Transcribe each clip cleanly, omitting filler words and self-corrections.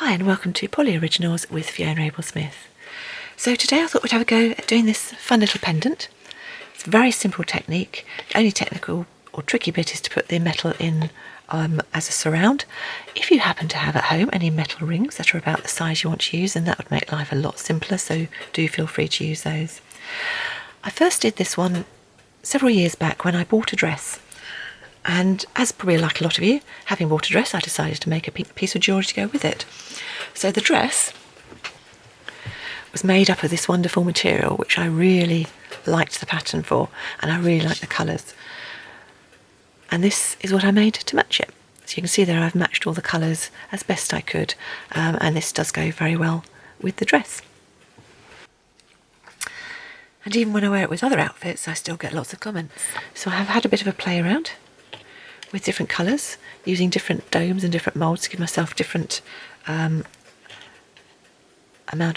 Hi and welcome to PolyOriginals with Fiona Abel-Smith. So today I thought we'd have a go at doing this fun little pendant. It's a very simple technique. The only technical or tricky bit is to put the metal in as a surround. If you happen to have at home any metal rings that are about the size you want to use, then that would make life a lot simpler, so do feel free to use those. I first did this one several years back when I bought a dress. And as probably like a lot of you, having bought a dress, I decided to make a piece of jewellery to go with it. So the dress was made up of this wonderful material, which I really liked the pattern for, and I really liked the colours. And this is what I made to match it. So you can see there I've matched all the colours as best I could, and this does go very well with the dress. And even when I wear it with other outfits, I still get lots of comments. So I have had a bit of a play around with different colours, using different domes and different moulds to give myself different amount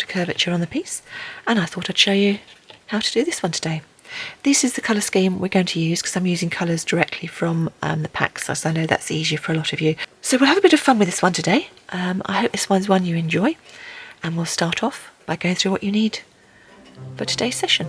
of curvature on the piece, and I thought I'd show you how to do this one today. This is the colour scheme we're going to use because I'm using colours directly from the packs, so I know that's easier for a lot of you. So we'll have a bit of fun with this one today. I hope this one's one you enjoy, and we'll start off by going through what you need for today's session.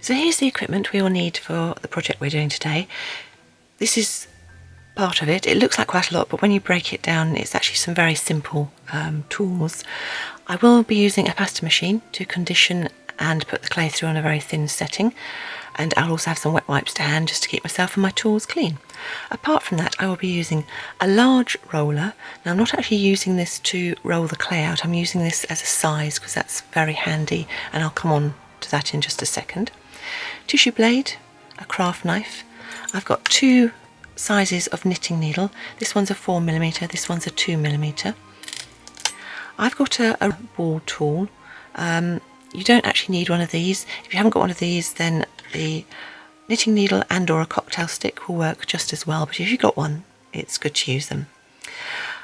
So here's the equipment we will need for the project we're doing today. This is part of it. It looks like quite a lot, but when you break it down, it's actually some very simple tools. I will be using a pasta machine to condition and put the clay through on a very thin setting, and I'll also have some wet wipes to hand just to keep myself and my tools clean. Apart from that, I will be using a large roller. Now I'm not actually using this to roll the clay out, I'm using this as a size because that's very handy, and I'll come on to that in just a second. Tissue blade, a craft knife. I've got two sizes of knitting needle. This one's a 4mm, this one's a 2mm. I've got a ball tool. You don't actually need one of these. If you haven't got one of these, then the knitting needle and or a cocktail stick will work just as well, but if you've got one, it's good to use them.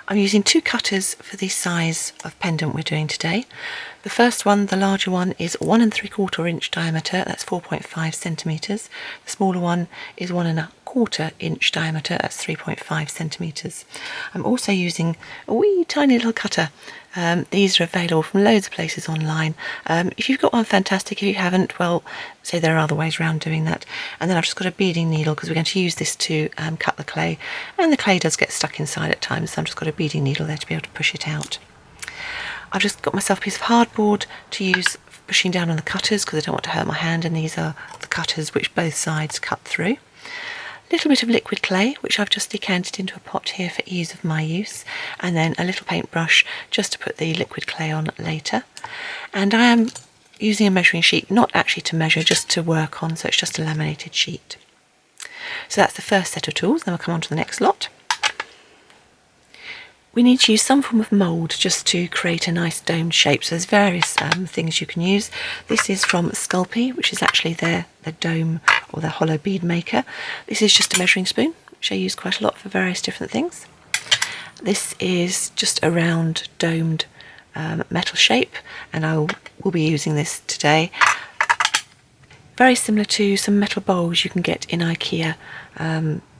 I'm using two cutters for the size of pendant we're doing today. The first one, the larger one, is 1 3/4 inch diameter, that's 4.5 centimetres. The smaller one is 1 1/4 inch diameter, that's 3.5 centimetres. I'm also using a wee tiny little cutter. These are available from loads of places online. If you've got one, fantastic. If you haven't, well, say there are other ways around doing that. And then I've just got a beading needle because we're going to use this to cut the clay, and the clay does get stuck inside at times, so I've just got a beading needle there to be able to push it out. I've just got myself a piece of hardboard to use for pushing down on the cutters because I don't want to hurt my hand, and these are the cutters which both sides cut through. A little bit of liquid clay, which I've just decanted into a pot here for ease of my use, and then a little paintbrush just to put the liquid clay on later. And I am using a measuring sheet, not actually to measure, just to work on, so it's just a laminated sheet. So that's the first set of tools, then we'll come on to the next lot. We need to use some form of mould just to create a nice domed shape, so there's various things you can use. This is from Sculpey, which is actually their dome or their hollow bead maker. This is just a measuring spoon, which I use quite a lot for various different things. This is just a round domed metal shape, and I will be using this today. Very similar to some metal bowls you can get in IKEA.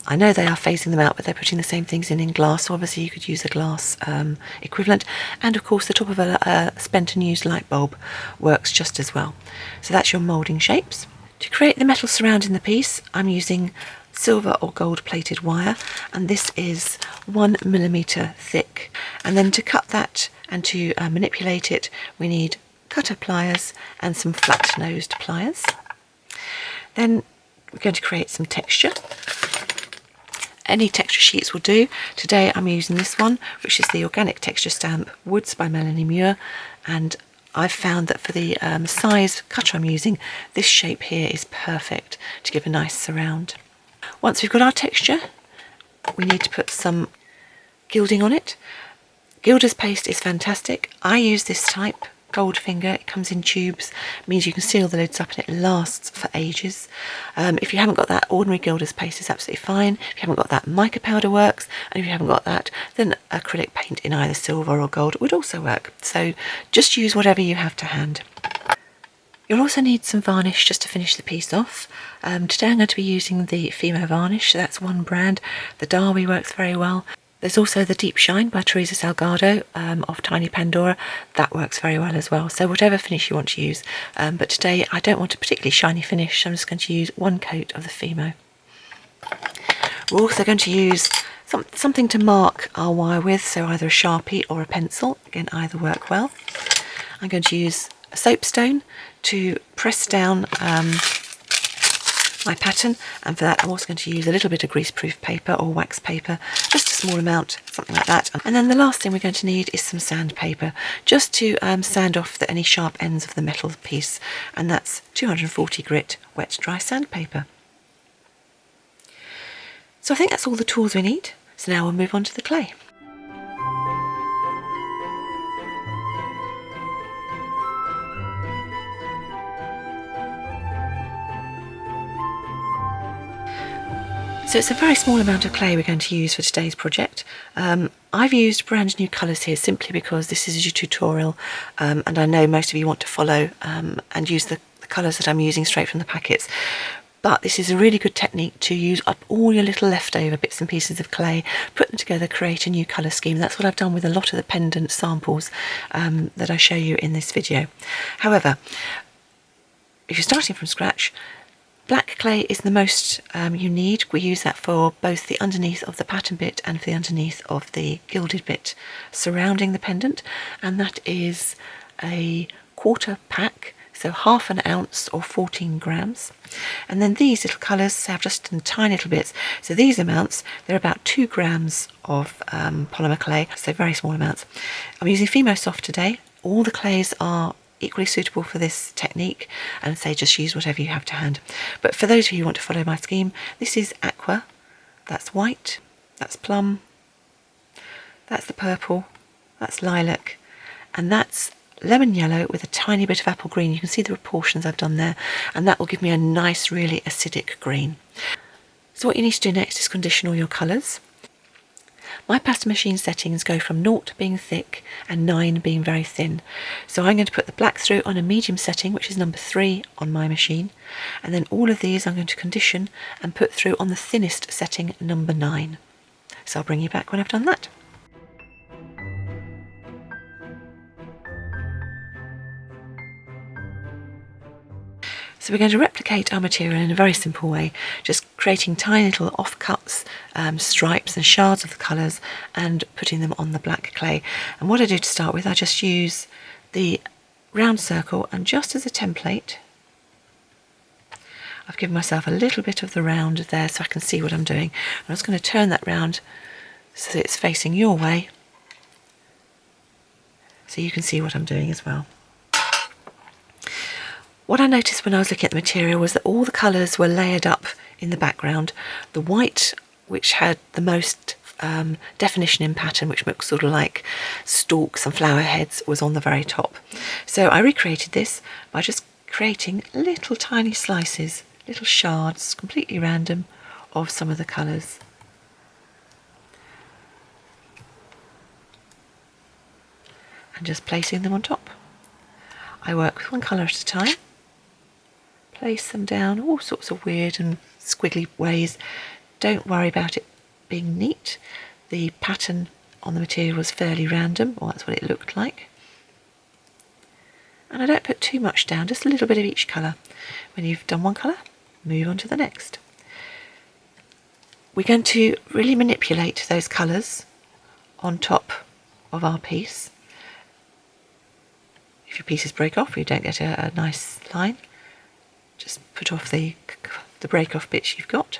I know they are phasing them out, but they're putting the same things in glass, so obviously you could use a glass equivalent, and of course the top of a spent and used light bulb works just as well. So that's your moulding shapes. To create the metal surrounding the piece, I'm using silver or gold plated wire, and this is 1mm thick. And then to cut that and to manipulate it, we need cutter pliers and some flat nosed pliers. Then we're going to create some texture. Any texture sheets will do. Today I'm using this one, which is the organic texture stamp Woods by Melanie Muir, and I've found that for the size cutter I'm using, this shape here is perfect to give a nice surround. Once we've got our texture, we need to put some gilding on it. Gilder's paste is fantastic. I use this type, Goldfinger. It comes in tubes, it means you can seal the lids up and it lasts for ages. If you haven't got that, ordinary Gilder's paste is absolutely fine. If you haven't got that, mica powder works, and if you haven't got that, then acrylic paint in either silver or gold would also work. So just use whatever you have to hand. You'll also need some varnish just to finish the piece off. Today I'm going to be using the Fiona varnish, so that's one brand. The Darby works very well. There's also the Deep Shine by Teresa Salgado of Tiny Pandora. That works very well as well. So whatever finish you want to use. But today I don't want a particularly shiny finish, so I'm just going to use one coat of the Fimo. We're also going to use something to mark our wire with, so either a Sharpie or a pencil. Again, either work well. I'm going to use a soapstone to press down my pattern, and for that I'm also going to use a little bit of greaseproof paper or wax paper, just a small amount, something like that. And then the last thing we're going to need is some sandpaper, just to sand off any sharp ends of the metal piece, and that's 240 grit wet dry sandpaper. So I think that's all the tools we need, so now we'll move on to the clay. So it's a very small amount of clay we're going to use for today's project. I've used brand new colours here simply because this is a tutorial, and I know most of you want to follow and use the colours that I'm using straight from the packets. But this is a really good technique to use up all your little leftover bits and pieces of clay, put them together, create a new colour scheme. That's what I've done with a lot of the pendant samples that I show you in this video. However, if you're starting from scratch, black clay is the most you need. We use that for both the underneath of the pattern bit and for the underneath of the gilded bit surrounding the pendant, and that is a quarter pack, so half an ounce or 14 grams. And then these little colours have just in tiny little bits, so these amounts, they're about 2 grams of polymer clay, so very small amounts. I'm using Fimo Soft today. All the clays are equally suitable for this technique, and say just use whatever you have to hand. But for those of you who want to follow my scheme, this is aqua, that's white, that's plum, that's the purple, that's lilac, and that's lemon yellow with a tiny bit of apple green. You can see the proportions I've done there, and that will give me a nice, really acidic green. So what you need to do next is condition all your colours. My pattern machine settings go from 0 being thick and 9 being very thin. So I'm going to put the black through on a medium setting, which is number 3 on my machine, and then all of these I'm going to condition and put through on the thinnest setting, number 9. So I'll bring you back when I've done that. So we're going to replicate our material in a very simple way, just creating tiny little offcuts, stripes and shards of the colours and putting them on the black clay. And what I do to start with, I just use the round circle, and just as a template, I've given myself a little bit of the round there so I can see what I'm doing. I'm just going to turn that round so that it's facing your way, so you can see what I'm doing as well. What I noticed when I was looking at the material was that all the colours were layered up in the background. The white, which had the most definition in pattern, which looks sort of like stalks and flower heads, was on the very top. So I recreated this by just creating little tiny slices, little shards, completely random, of some of the colours. And just placing them on top. I work with one colour at a time. Place them down all sorts of weird and squiggly ways. Don't worry about it being neat. The pattern on the material was fairly random, or that's what it looked like. And I don't put too much down, just a little bit of each colour. When you've done one colour, move on to the next. We're going to really manipulate those colours on top of our piece. If your pieces break off, you don't get a nice line. Just put off the break-off bits you've got.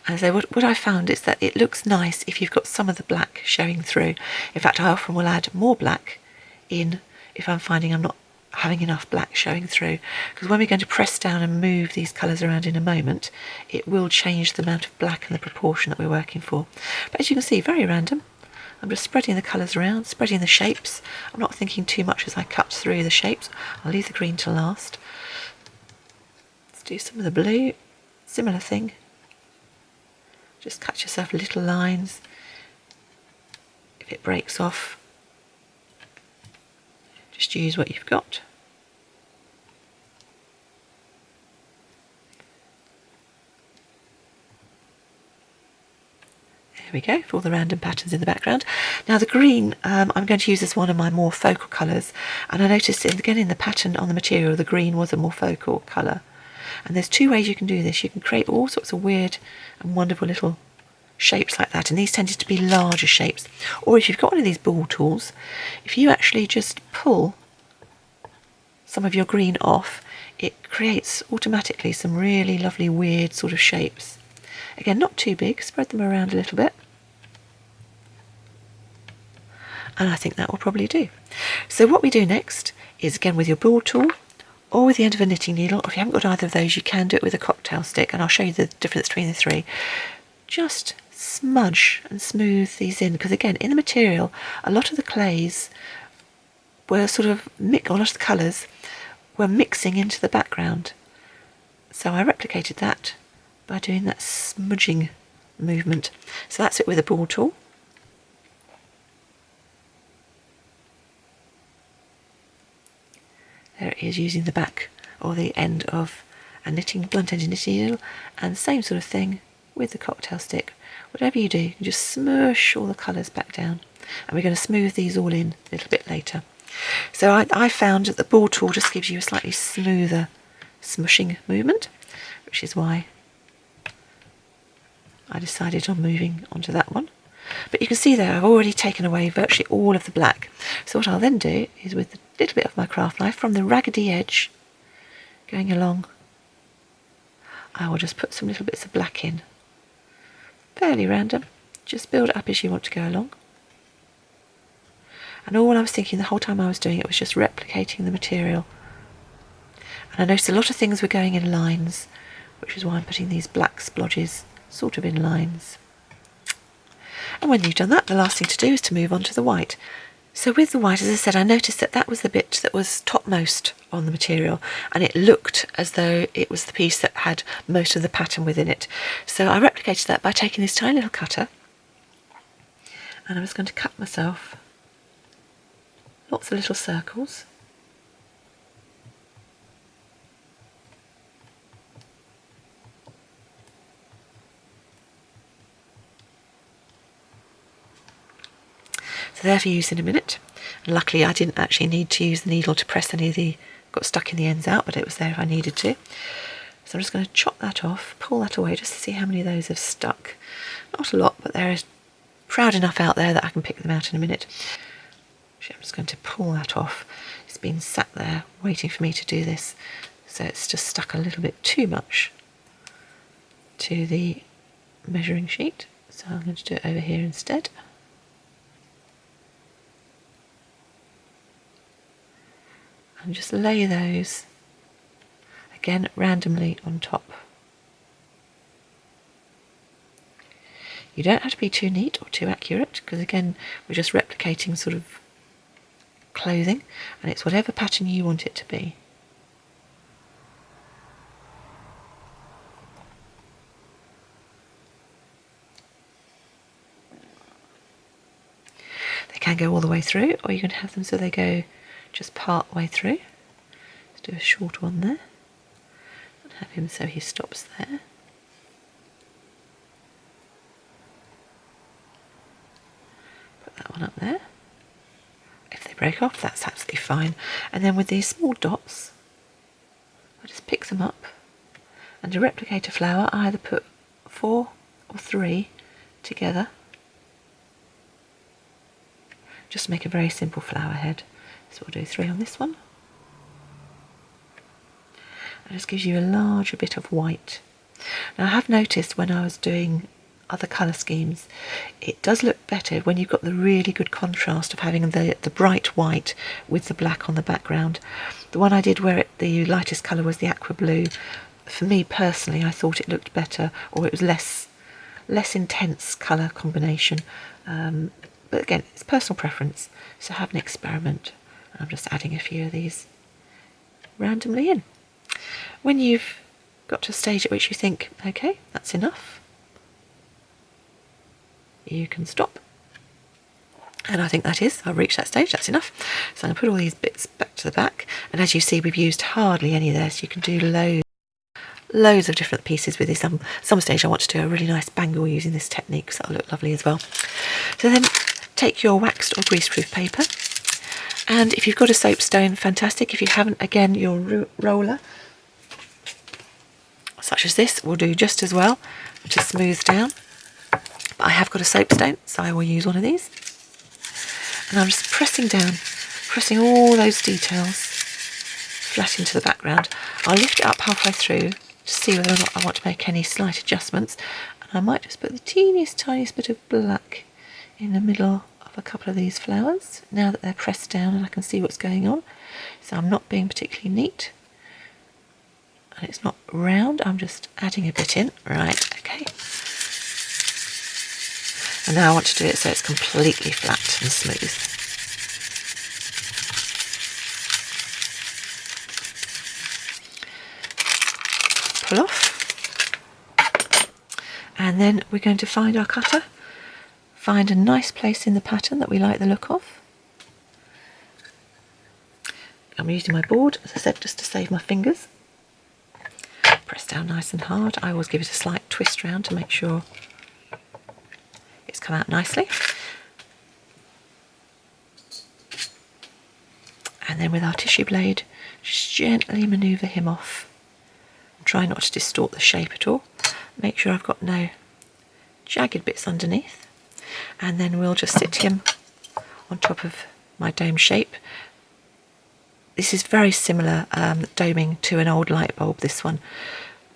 And so what I found is that it looks nice if you've got some of the black showing through. In fact, I often will add more black in if I'm finding I'm not having enough black showing through. Because when we're going to press down and move these colours around in a moment, it will change the amount of black and the proportion that we're working for. But as you can see, very random. I'm just spreading the colours around, spreading the shapes. I'm not thinking too much as I cut through the shapes. I'll leave the green to last. Let's do some of the blue. Similar thing. Just cut yourself little lines. If it breaks off, Just use what you've got. There we go, for all the random patterns in the background. Now the green, I'm going to use as one of my more focal colours, and I noticed again in the pattern on the material the green was a more focal colour. And there's two ways you can do this. You can create all sorts of weird and wonderful little shapes like that, and these tended to be larger shapes. Or if you've got one of these ball tools, if you actually just pull some of your green off, it creates automatically some really lovely weird sort of shapes. Again, not too big, spread them around a little bit. And I think that will probably do. So what we do next is, again with your ball tool or with the end of a knitting needle, or if you haven't got either of those, you can do it with a cocktail stick, and I'll show you the difference between the three. Just smudge and smooth these in, because again, in the material, a lot of the clays were sort of, a lot of the colours were mixing into the background. So I replicated that by doing that smudging movement. So that's it with a ball tool. There it is, using the back or the end of a blunt-ended knitting needle, and same sort of thing with the cocktail stick. Whatever you do, you can just smush all the colours back down, and we're going to smooth these all in a little bit later. So I found that the ball tool just gives you a slightly smoother smushing movement, which is why I decided on moving onto that one. But you can see there I've already taken away virtually all of the black. So what I'll then do is, with a little bit of my craft knife from the raggedy edge going along, I will just put some little bits of black in. Fairly random, just build it up as you want to go along. And all I was thinking the whole time I was doing it was just replicating the material. And I noticed a lot of things were going in lines, which is why I'm putting these black splodges sort of in lines. And when you've done that, the last thing to do is to move on to the white. So with the white, as I said, I noticed that that was the bit that was topmost on the material, and it looked as though it was the piece that had most of the pattern within it. So I replicated that by taking this tiny little cutter, and I was going to cut myself lots of little circles. So there for use in a minute. And luckily I didn't actually need to use the needle to press any of the, got stuck in the ends out, but it was there if I needed to. So I'm just going to chop that off, pull that away just to see how many of those have stuck. Not a lot, but there is proud enough out there that I can pick them out in a minute. Actually, I'm just going to pull that off. It's been sat there waiting for me to do this, so it's just stuck a little bit too much to the measuring sheet. So I'm going to do it over here instead. And just lay those again randomly on top. You don't have to be too neat or too accurate, because again we're just replicating sort of clothing, and it's whatever pattern you want it to be. They can go all the way through, or you can have them so they go just part way through. Let's do a short one there and have him so he stops there. Put that one up there. If they break off, that's absolutely fine. And then with these small dots, I just pick them up, and to replicate a flower I either put 4 or 3 together, just to make a very simple flower head. So we'll do 3 on this one. And this gives you a larger bit of white. Now I have noticed when I was doing other colour schemes, it does look better when you've got the really good contrast of having the bright white with the black on the background. The one I did where the lightest colour was the aqua blue, for me personally I thought it looked better, or it was less intense colour combination. But again, it's personal preference, so have an experiment. I'm just adding a few of these randomly in. When you've got to a stage at which you think, okay, that's enough, you can stop And I think that is, I've reached that stage, that's enough. So I'm going to put all these bits back to the back. And as you see, we've used hardly any of this. You can do loads of different pieces with this. Some stage I want to do a really nice bangle using this technique, so that'll look lovely as well. So then take your waxed or greaseproof paper. And if you've got a soapstone, fantastic. If you haven't, again, your roller, such as this, will do just as well to smooth down. But I have got a soapstone, so I will use one of these. And I'm just pressing down, pressing all those details flat into the background. I'll lift it up halfway through to see whether or not I want to make any slight adjustments. And I might just put the tiniest bit of black in the middle of a couple of these flowers, now that they're pressed down and I can see what's going on. So I'm not being particularly neat. And it's not round, I'm just adding a bit in. Right, okay. And now I want to do it so it's completely flat and smooth. Pull off. And then we're going to find our cutter. Find a nice place in the pattern that we like the look of. I'm using my board, as I said, just to save my fingers. Press down nice and hard. I always give it a slight twist round to make sure it's come out nicely. And then with our tissue blade, just gently manoeuvre him off. Try not to distort the shape at all. Make sure I've got no jagged bits underneath. And then we'll just sit him on top of my dome shape. This is very similar doming to an old light bulb, this one.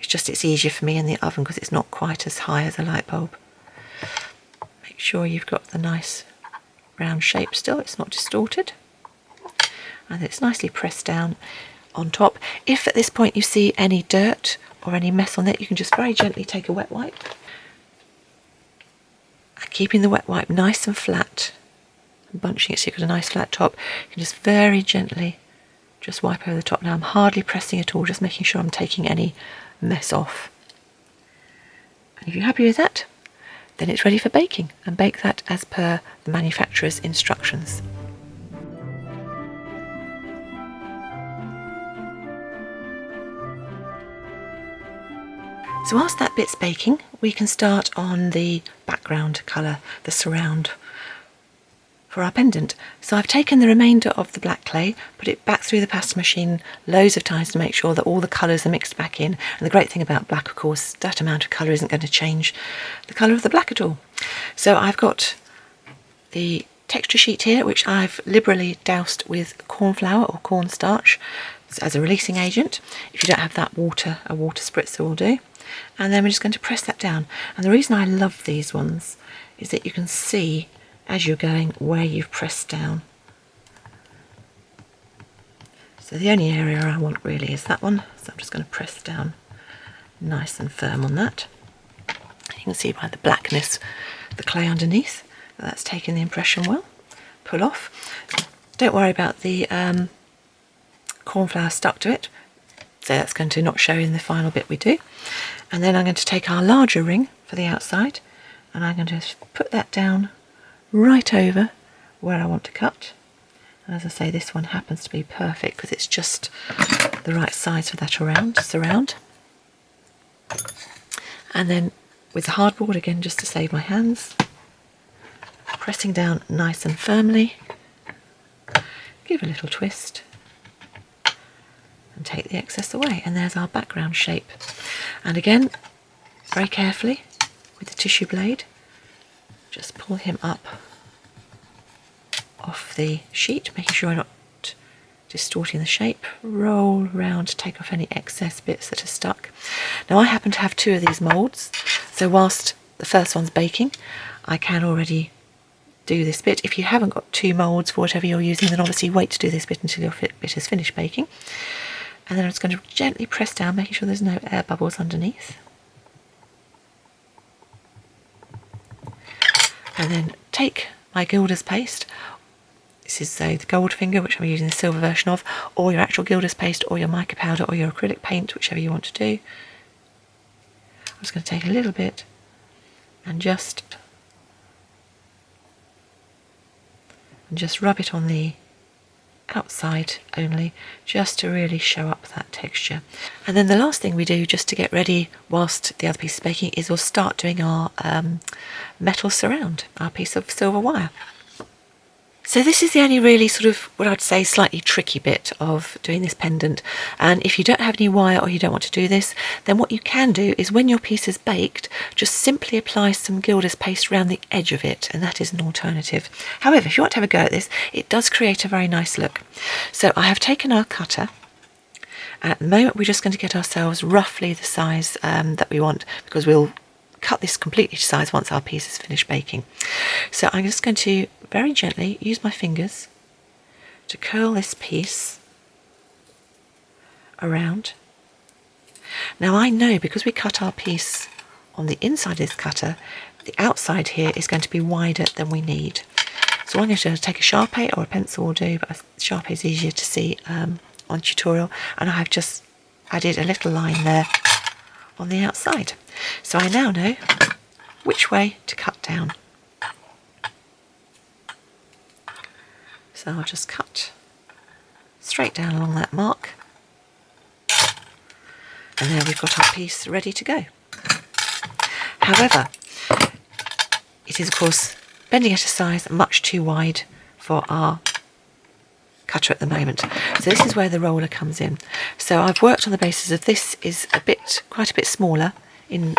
It's easier for me in the oven because it's not quite as high as a light bulb. Make sure you've got the nice round shape still, it's not distorted. And it's nicely pressed down on top. If at this point you see any dirt or any mess on it, you can just very gently take a wet wipe. And keeping the wet wipe nice and flat, and bunching it so you've got a nice flat top, you can just very gently just wipe over the top. Now I'm hardly pressing at all, just making sure I'm taking any mess off. And if you're happy with that, then it's ready for baking, and bake that as per the manufacturer's instructions. So whilst that bit's baking, we can start on the background colour, the surround for our pendant. So I've taken the remainder of the black clay, put it back through the pasta machine loads of times to make sure that all the colours are mixed back in. And the great thing about black, of course, that amount of colour isn't going to change the colour of the black at all. So I've got the texture sheet here, which I've liberally doused with corn flour or cornstarch as a releasing agent. If you don't have that, a water spritzer will do. And then we're just going to press that down. And the reason I love these ones is that you can see as you're going where you've pressed down. So the only area I want really is that one, so I'm just going to press down nice and firm on that. You can see by the blackness, the clay underneath, that's taken the impression well. Pull off. Don't worry about the corn flour stuck to it, so that's going to not show in the final bit we do. And then I'm going to take our larger ring for the outside, and I'm going to put that down right over where I want to cut. And as I say, this one happens to be perfect because it's just the right size for that surround. And then with the hardboard, again, just to save my hands, pressing down nice and firmly, give a little twist and take the excess away. And there's our background shape. And again, very carefully with the tissue blade, just pull him up off the sheet, making sure I'm not distorting the shape. Roll round to take off any excess bits that are stuck. Now I happen to have two of these moulds, so whilst the first one's baking, I can already do this bit. If you haven't got two moulds for whatever you're using, then obviously wait to do this bit until your bit is finished baking. And then I'm just going to gently press down, making sure there's no air bubbles underneath. And then take my gilder's paste. This is the gold finger, which I'm using the silver version of, or your actual gilder's paste, or your mica powder, or your acrylic paint, whichever you want to do. I'm just going to take a little bit and just and just rub it on the outside only, just to really show up that texture. And then the last thing we do, just to get ready whilst the other piece is baking, is we'll start doing our metal surround, our piece of silver wire. So this is the only really sort of, what I'd say, slightly tricky bit of doing this pendant. And if you don't have any wire or you don't want to do this, then what you can do is when your piece is baked, just simply apply some gilder's paste around the edge of it, and that is an alternative. However, if you want to have a go at this, it does create a very nice look. So I have taken our cutter. At the moment, we're just going to get ourselves roughly the size that we want, because we'll cut this completely to size once our piece is finished baking. So I'm just going to very gently use my fingers to curl this piece around. Now I know, because we cut our piece on the inside of this cutter, the outside here is going to be wider than we need. So I'm going to take a Sharpie, or a pencil will do, but a Sharpie is easier to see on tutorial, and I've just added a little line there on the outside. So I now know which way to cut down. So I'll just cut straight down along that mark, and there we've got our piece ready to go. However, it is of course bending at a size much too wide for our cutter at the moment. So this is where the roller comes in. So I've worked on the basis of this is quite a bit smaller in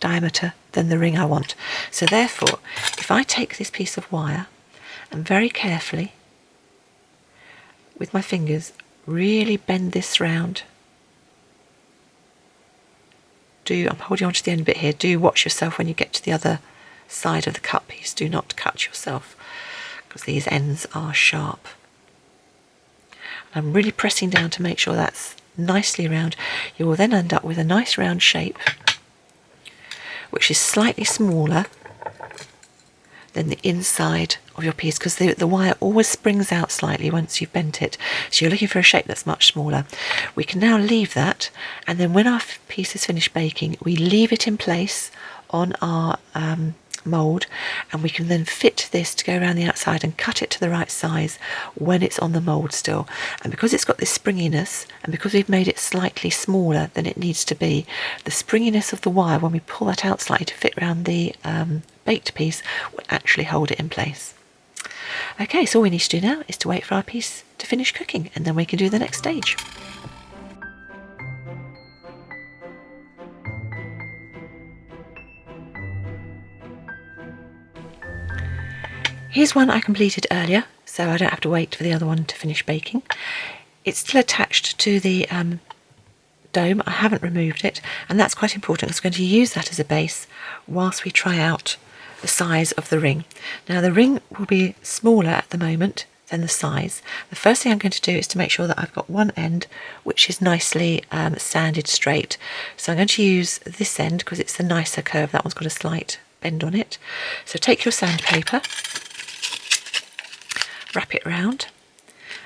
diameter than the ring I want. So therefore, if I take this piece of wire and very carefully with my fingers really bend this round, I'm holding on to the end bit here, do watch yourself when you get to the other side of the cut piece, do not cut yourself, because these ends are sharp. I'm really pressing down to make sure that's nicely round. You will then end up with a nice round shape, which is slightly smaller than the inside of your piece, because the wire always springs out slightly once you've bent it. So you're looking for a shape that's much smaller. We can now leave that, and then when our piece is finished baking, we leave it in place on our mould, and we can then fit this to go around the outside and cut it to the right size when it's on the mould still. And because it's got this springiness, and because we've made it slightly smaller than it needs to be, the springiness of the wire, when we pull that out slightly to fit around the baked piece, will actually hold it in place. Okay, so all we need to do now is to wait for our piece to finish cooking, and then we can do the next stage. Here's one I completed earlier, so I don't have to wait for the other one to finish baking. It's still attached to the dome. I haven't removed it, and that's quite important because we're going to use that as a base whilst we try out the size of the ring. Now the ring will be smaller at the moment than the size. The first thing I'm going to do is to make sure that I've got one end which is nicely sanded straight. So I'm going to use this end because it's the nicer curve. That one's got a slight bend on it. So take your sandpaper, wrap it round,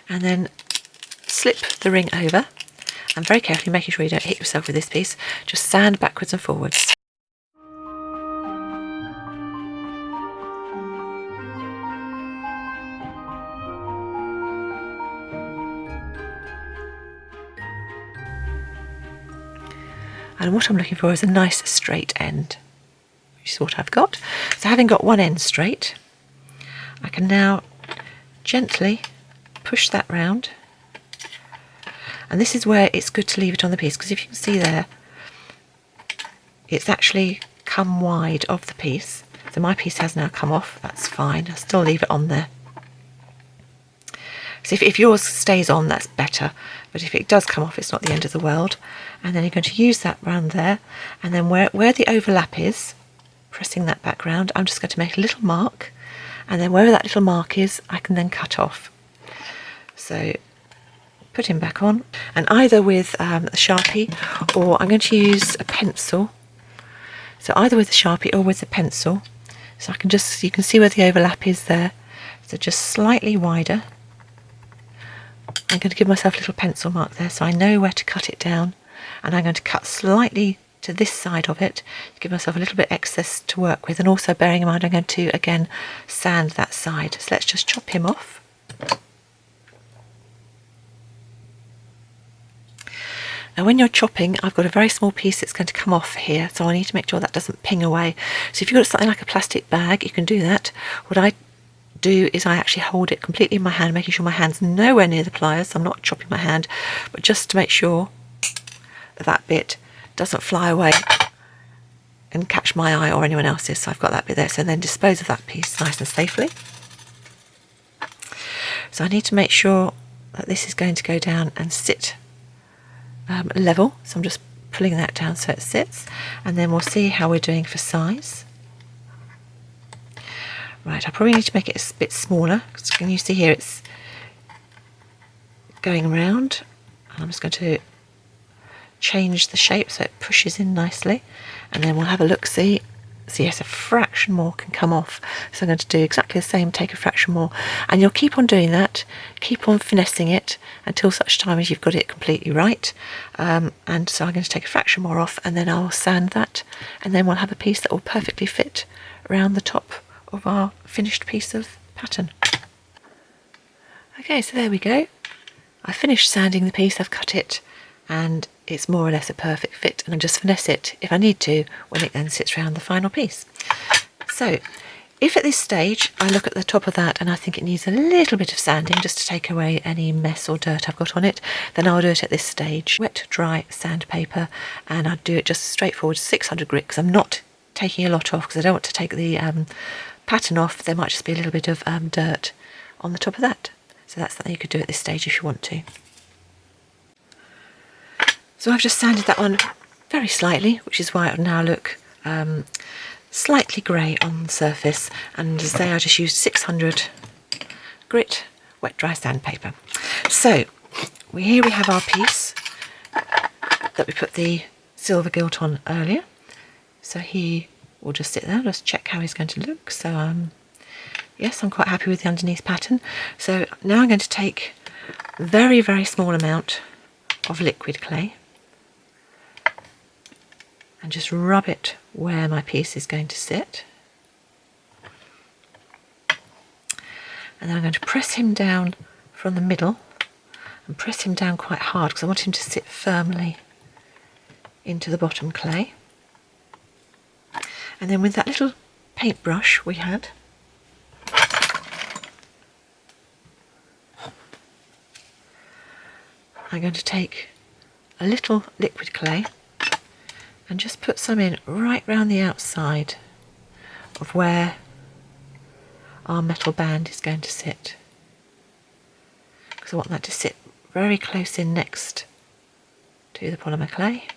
and then slip the ring over, and very carefully, making sure you don't hit yourself with this piece, just sand backwards and forwards. And what I'm looking for is a nice straight end, which is what I've got. So having got one end straight, I can now gently push that round, and this is where it's good to leave it on the piece, because if you can see there, it's actually come wide of the piece. So my piece has now come off, that's fine, I'll still leave it on there. So if yours stays on, that's better, but if it does come off, it's not the end of the world. And then you're going to use that round there, and then where the overlap is, pressing that back round, I'm just going to make a little mark, and then wherever that little mark is, I can then cut off. So put him back on, and either with a Sharpie, or I'm going to use a pencil. So either with a Sharpie or with a pencil. So you can see where the overlap is there. So just slightly wider. I'm going to give myself a little pencil mark there so I know where to cut it down, and I'm going to cut slightly to this side of it, give myself a little bit excess to work with, and also bearing in mind I'm going to again sand that side. So let's just chop him off. Now when you're chopping, I've got a very small piece that's going to come off here, so I need to make sure that doesn't ping away. So if you've got something like a plastic bag, you can do that. What I do is I actually hold it completely in my hand, making sure my hand's nowhere near the pliers, so I'm not chopping my hand, but just to make sure that that bit doesn't fly away and catch my eye or anyone else's. So I've got that bit there, so then dispose of that piece nice and safely. So I need to make sure that this is going to go down and sit level, so I'm just pulling that down so it sits, and then we'll see how we're doing for size. Right, I probably need to make it a bit smaller, because can you see here it's going around, and I'm just going to change the shape so it pushes in nicely, and then we'll have a look, see. So yes, a fraction more can come off. So I'm going to do exactly the same, take a fraction more. And you'll keep on doing that, keep on finessing it until such time as you've got it completely right. And so I'm going to take a fraction more off, and then I'll sand that, and then we'll have a piece that will perfectly fit around the top of our finished piece of pattern. Okay, so there we go. I finished sanding the piece, I've cut it, and it's more or less a perfect fit, and I'll just finesse it if I need to when it then sits around the final piece. So if at this stage I look at the top of that and I think it needs a little bit of sanding just to take away any mess or dirt I've got on it, then I'll do it at this stage. Wet, dry sandpaper, and I'd do it just straightforward 600 grit, because I'm not taking a lot off because I don't want to take the pattern off. There might just be a little bit of dirt on the top of that. So that's something you could do at this stage if you want to. So I've just sanded that one very slightly, which is why it will now look slightly grey on the surface, and as I say, I just used 600 grit wet dry sandpaper. So here we have our piece that we put the silver gilt on earlier. So he will just sit there. Let's check how he's going to look. So yes, I'm quite happy with the underneath pattern. So now I'm going to take a very, very small amount of liquid clay and just rub it where my piece is going to sit. And then I'm going to press him down from the middle and press him down quite hard because I want him to sit firmly into the bottom clay. And then with that little paintbrush we had, I'm going to take a little liquid clay and just put some in right round the outside of where our metal band is going to sit, because I want that to sit very close in next to the polymer clay.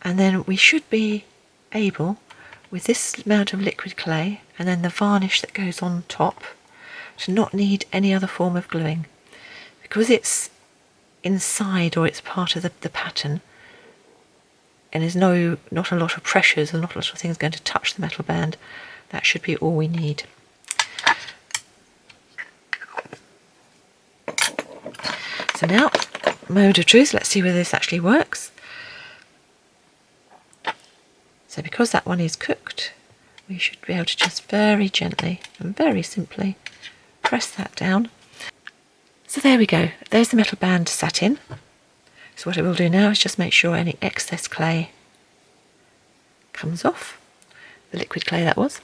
And then we should be able, with this amount of liquid clay and then the varnish that goes on top, to not need any other form of gluing, because it's inside or it's part of the pattern, and there's not a lot of pressures and not a lot of things going to touch the metal band. That should be all we need. So now, moment of truth, let's see whether this actually works. So because that one is cooked, we should be able to just very gently and very simply press that down. So there we go, there's the metal band sat in. So what I will do now is just make sure any excess clay comes off, the liquid clay that was,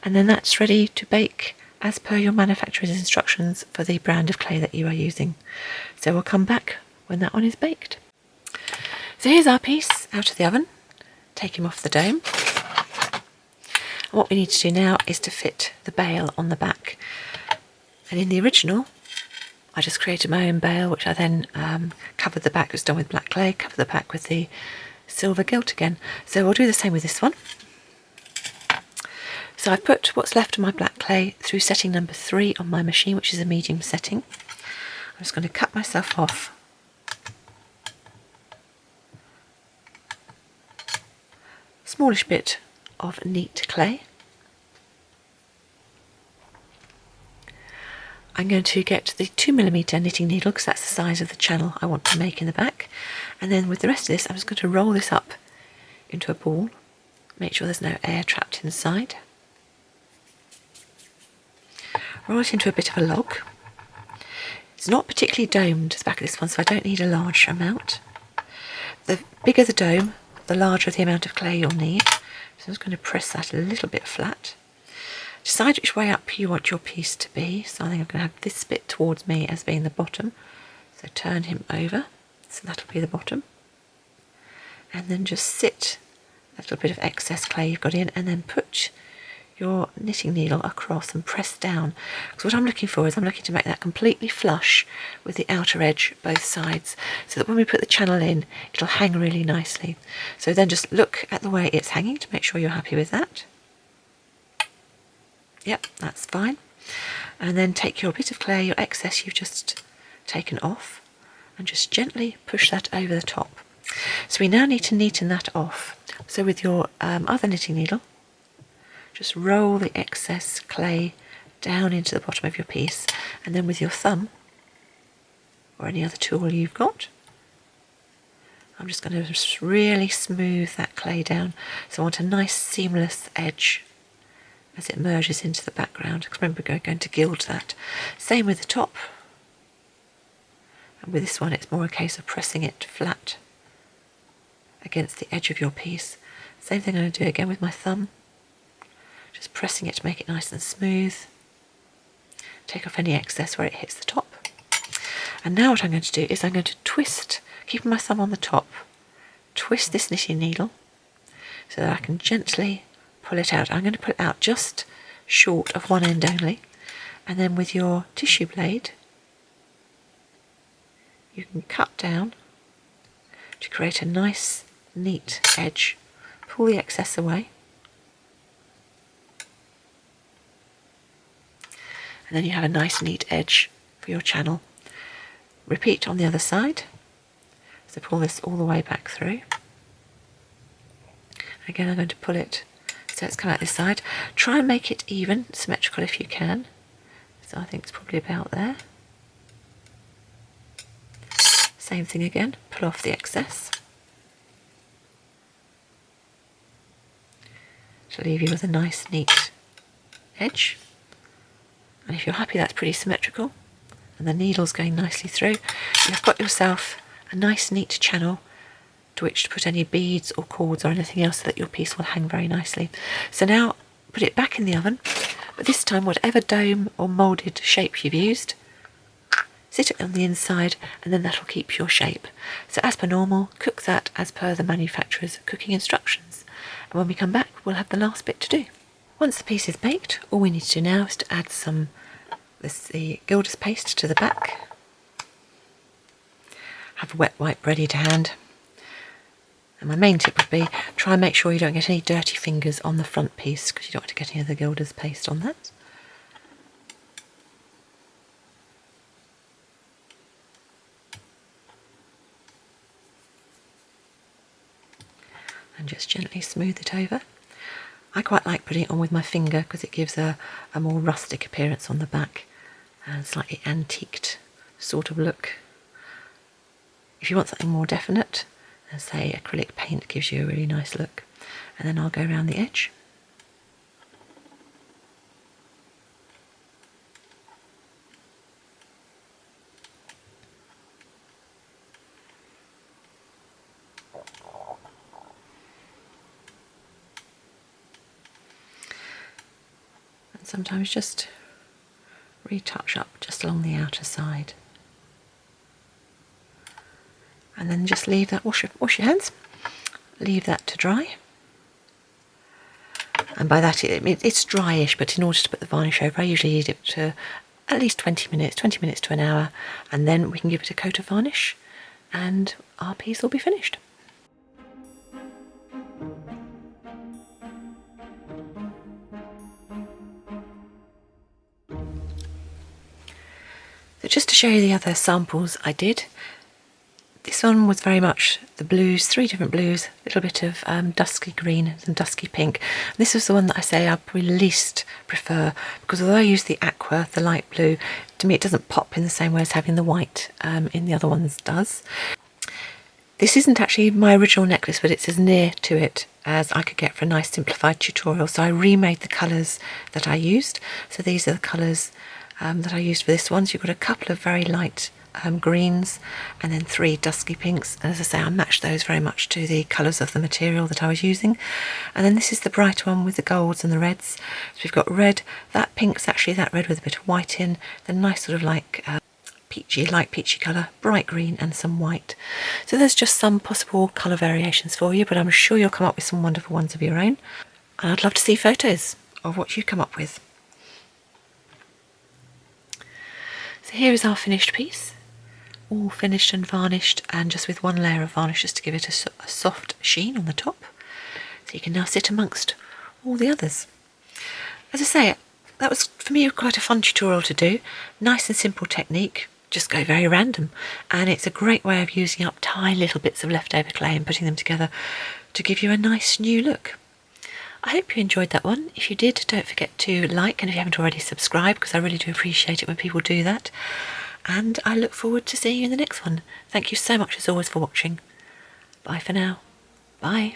and then that's ready to bake as per your manufacturer's instructions for the brand of clay that you are using. So we'll come back when that one is baked. So here's our piece out of the oven. Take him off the dome. And what we need to do now is to fit the bail on the back. And in the original, I just created my own bail, which I then covered the back. It was done with black clay, covered the back with the silver gilt again. So we'll do the same with this one. So I've put what's left of my black clay through setting number 3 on my machine, which is a medium setting. I'm just going to cut myself off a smallish bit of neat clay. I'm going to get the 2mm knitting needle because that's the size of the channel I want to make in the back, And then with the rest of this, I'm just going to roll this up into a ball. Make sure there's no air trapped inside. Roll it into a bit of a log. It's not particularly domed, the back of this one, so I don't need a large amount. The bigger the dome, the larger the amount of clay you'll need. So I'm just going to press that a little bit flat. Decide which way up you want your piece to be. So I think I'm going to have this bit towards me as being the bottom. So turn him over, so that'll be the bottom. And then just sit a little bit of excess clay you've got in, and then put your knitting needle across and press down. Because what I'm looking for is I'm looking to make that completely flush with the outer edge, both sides, so that when we put the channel in, it'll hang really nicely. So then just look at the way it's hanging to make sure you're happy with that. Yep, that's fine. And then take your bit of clay, your excess you've just taken off, and just gently push that over the top. So we now need to neaten that off. So with your other knitting needle, just roll the excess clay down into the bottom of your piece, and then with your thumb or any other tool you've got, I'm just going to just really smooth that clay down. So I want a nice seamless edge as it merges into the background, because remember we're going to gild that. Same with the top. And with this one it's more a case of pressing it flat against the edge of your piece. Same thing I'm going to do again with my thumb. Just pressing it to make it nice and smooth. Take off any excess where it hits the top. And now what I'm going to do is I'm going to twist, keeping my thumb on the top, twist this knitting needle so that I can gently pull it out. I'm going to pull it out just short of one end only, and then with your tissue blade you can cut down to create a nice neat edge. Pull the excess away, and then you have a nice neat edge for your channel. Repeat on the other side. So pull this all the way back through. Again, I'm going to pull it so it's come out this side. Try and make it even, symmetrical if you can. So I think it's probably about there. Same thing again, pull off the excess to leave you with a nice neat edge. And if you're happy that's pretty symmetrical and the needle's going nicely through, you've got yourself a nice neat channel to which to put any beads or cords or anything else so that your piece will hang very nicely. So now put it back in the oven, but this time whatever dome or moulded shape you've used, sit it on the inside, and then that'll keep your shape. So as per normal, cook that as per the manufacturer's cooking instructions. And when we come back, we'll have the last bit to do. Once the piece is baked, all we need to do now is to add the gilder's paste to the back. Have a wet wipe ready to hand. And my main tip would be try and make sure you don't get any dirty fingers on the front piece, because you don't want to get any of the gilder's paste on that. And just gently smooth it over. I quite like putting it on with my finger because it gives a more rustic appearance on the back and slightly antiqued sort of look. If you want something more definite, then say acrylic paint gives you a really nice look. And then I'll go around the edge. Sometimes just retouch up just along the outer side, and then just leave that, wash your hands, leave that to dry. And by that it's dryish, but in order to put the varnish over I usually leave it to at least 20 minutes to an hour, and then we can give it a coat of varnish and our piece will be finished. So just to show you the other samples I did, this one was very much the blues, 3 different blues, a little bit of dusky green, some dusky pink. And this was the one that I say I probably least prefer, because although I use the aqua, the light blue, to me it doesn't pop in the same way as having the white in the other ones does. This isn't actually my original necklace, but it's as near to it as I could get for a nice simplified tutorial. So I remade the colours that I used. So these are the colours that I used for this one. So you've got a couple of very light greens and then 3 dusky pinks. And as I say, I matched those very much to the colours of the material that I was using. And then this is the brighter one with the golds and the reds. So we've got red. That pink's actually that red with a bit of white in. Then nice sort of like light peachy colour, bright green and some white. So there's just some possible colour variations for you, but I'm sure you'll come up with some wonderful ones of your own. And I'd love to see photos of what you come up with. So here is our finished piece, all finished and varnished, and just with 1 layer of varnish just to give it a soft sheen on the top. So you can now sit amongst all the others. As I say, that was for me quite a fun tutorial to do. Nice and simple technique, just go very random, and it's a great way of using up tiny little bits of leftover clay and putting them together to give you a nice new look. I hope you enjoyed that one. If you did, don't forget to like, and if you haven't already, subscribe, because I really do appreciate it when people do that. And I look forward to seeing you in the next one. Thank you so much as always for watching. Bye for now. Bye.